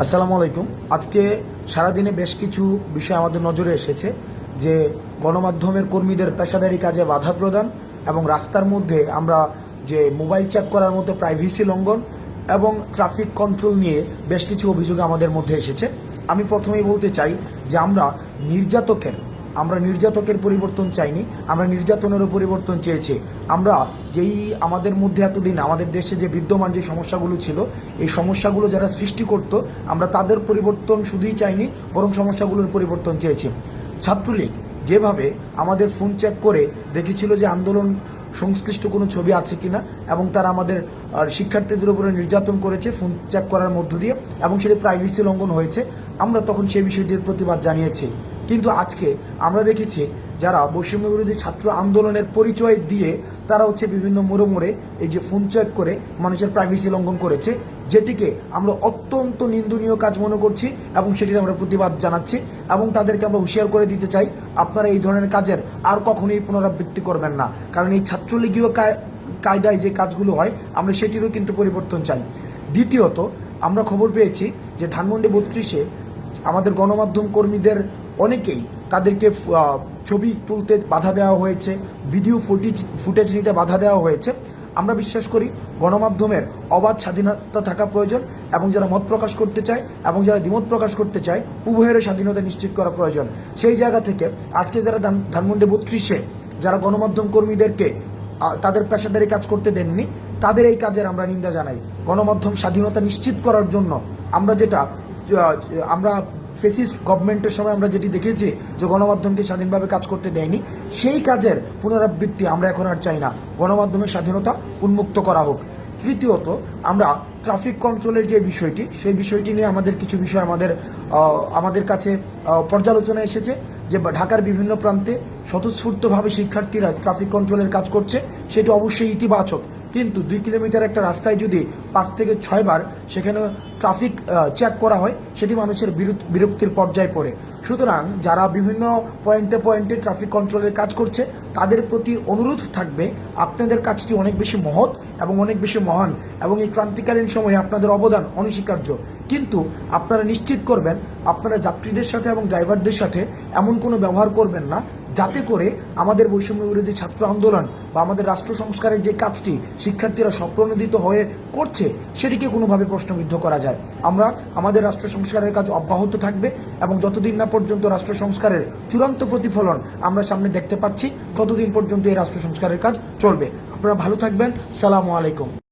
আসসালামু আলাইকুম। আজকে সারাদিনে বেশ কিছু বিষয় আমাদের নজরে এসেছে যে গণমাধ্যমের কর্মীদের পেশাদারি কাজে বাধা প্রদান এবং রাস্তার মধ্যে আমরা যে মোবাইল চেক করার মতো প্রাইভেসি লঙ্ঘন এবং ট্রাফিক কন্ট্রোল নিয়ে বেশ কিছু অভিযোগ আমাদের মধ্যে এসেছে। আমি প্রথমেই বলতে চাই যে আমরা নির্যাতকের পরিবর্তন চাইনি, আমরা নির্যাতনেরও পরিবর্তন চেয়েছি। আমরা যেই আমাদের মধ্যে এতদিন আমাদের দেশে যে বিদ্যমান যে সমস্যাগুলো ছিল, এই সমস্যাগুলো যারা সৃষ্টি করত, আমরা তাদের পরিবর্তন শুধুই চাইনি, বরং সমস্যাগুলোর পরিবর্তন চেয়েছি। ছাত্রলীগ যেভাবে আমাদের ফোন চেক করে দেখেছিল যে আন্দোলন সংশ্লিষ্ট কোনো ছবি আছে কিনা, এবং তারা আমাদের শিক্ষার্থীদের উপরে নির্যাতন করেছে ফোন চেক করার মধ্য দিয়ে, এবং সেটি প্রাইভেসি লঙ্ঘন হয়েছে, আমরা তখন সেই বিষয়টির প্রতিবাদ জানিয়েছি। কিন্তু আজকে আমরা দেখেছি যারা বৈষম্য বিরোধী ছাত্র আন্দোলনের পরিচয় দিয়ে তারা বিভিন্ন মোড়ে এই যে ফোন চেক করে মানুষের প্রাইভেসি লঙ্ঘন করেছে, যেটিকে আমরা অত্যন্ত নিন্দনীয় কাজ মনে করছি এবং সেটির আমরা প্রতিবাদ জানাচ্ছি এবং তাদেরকে আমরা হুঁশিয়ার করে দিতে চাই, আপনারা এই ধরনের কাজের আর কখনোই পুনরাবৃত্তি করবেন না। কারণ এই ছাত্রলীগীয় কায়দায় যে কাজগুলো হয়, আমরা সেটিরও কিন্তু পরিবর্তন চাই। দ্বিতীয়ত, আমরা খবর পেয়েছি যে ধানমন্ডি 32-এ আমাদের গণমাধ্যম কর্মীদের অনেকেই তাদেরকে ছবি তুলতে বাধা দেওয়া হয়েছে, ভিডিও ফুটেজ নিতে বাধা দেওয়া হয়েছে। আমরা বিশ্বাস করি গণমাধ্যমের অবাধ স্বাধীনতা থাকা প্রয়োজন, এবং যারা মত প্রকাশ করতে চায় এবং যারা দ্বিমত প্রকাশ করতে চায়, উভয়ের স্বাধীনতা নিশ্চিত করা প্রয়োজন। সেই জায়গা থেকে আজকে যারা ধানমন্ডি 32-এ যারা গণমাধ্যম কর্মীদেরকে তাদের পেশাদারি কাজ করতে দেননি, তাদের এই কাজের আমরা নিন্দা জানাই। গণমাধ্যম স্বাধীনতা নিশ্চিত করার জন্য আমরা ফেসিস্ট গভর্নমেন্টের সময় আমরা যেটি দেখেছি যে গণমাধ্যমকে স্বাধীনভাবে কাজ করতে দেয়নি, সেই কাজের পুনরাবৃত্তি আমরা এখন আর চাই না। গণমাধ্যমের স্বাধীনতা উন্মুক্ত করা হোক। তৃতীয়ত, আমরা ট্রাফিক কন্ট্রোলের যে বিষয়টি, সেই বিষয়টি নিয়ে আমাদের কিছু বিষয় আমাদের কাছে পর্যালোচনা এসেছে যে ঢাকার বিভিন্ন প্রান্তে স্বতঃস্ফূর্তভাবে শিক্ষার্থীরা ট্রাফিক কন্ট্রোলের কাজ করছে, সেটি অবশ্যই ইতিবাচক। কিন্তু 2 কিলোমিটার একটা রাস্তায় যদি 5 থেকে 6 বার সেখানে ট্রাফিক চেক করা হয়, সেটি মানুষের বিরক্তির পর্যায়ে পড়ে। সুতরাং যারা বিভিন্ন পয়েন্টে ট্রাফিক কন্ট্রোলের কাজ করছে, তাদের প্রতি অনুরোধ থাকবে, আপনাদের কাজটি অনেক বেশি মহৎ এবং অনেক বেশি মহান, এবং এই ক্রান্তিকালীন সময়ে আপনাদের অবদান অনস্বীকার্য। কিন্তু আপনারা নিশ্চিত করবেন আপনারা যাত্রীদের সাথে এবং ড্রাইভারদের সাথে এমন কোনো ব্যবহার করবেন না যাতে করে আমাদের বৈষম্য বিরোধী ছাত্র আন্দোলন বা আমাদের রাষ্ট্র সংস্কারের যে কাজটি শিক্ষার্থীরা স্বপ্রণোদিত হয়ে করছে, সেটিকে কোনোভাবে প্রশ্নবিদ্ধ করা যায়। আমরা আমাদের রাষ্ট্র সংস্কারের কাজ অব্যাহত থাকবে, এবং যতদিন না পর্যন্ত রাষ্ট্র সংস্কারের চূড়ান্ত প্রতিফলন আমরা সামনে দেখতে পাচ্ছি, ততদিন পর্যন্ত এই রাষ্ট্র সংস্কারের কাজ চলবে। আপনারা ভালো থাকবেন। সালামু আলাইকুম।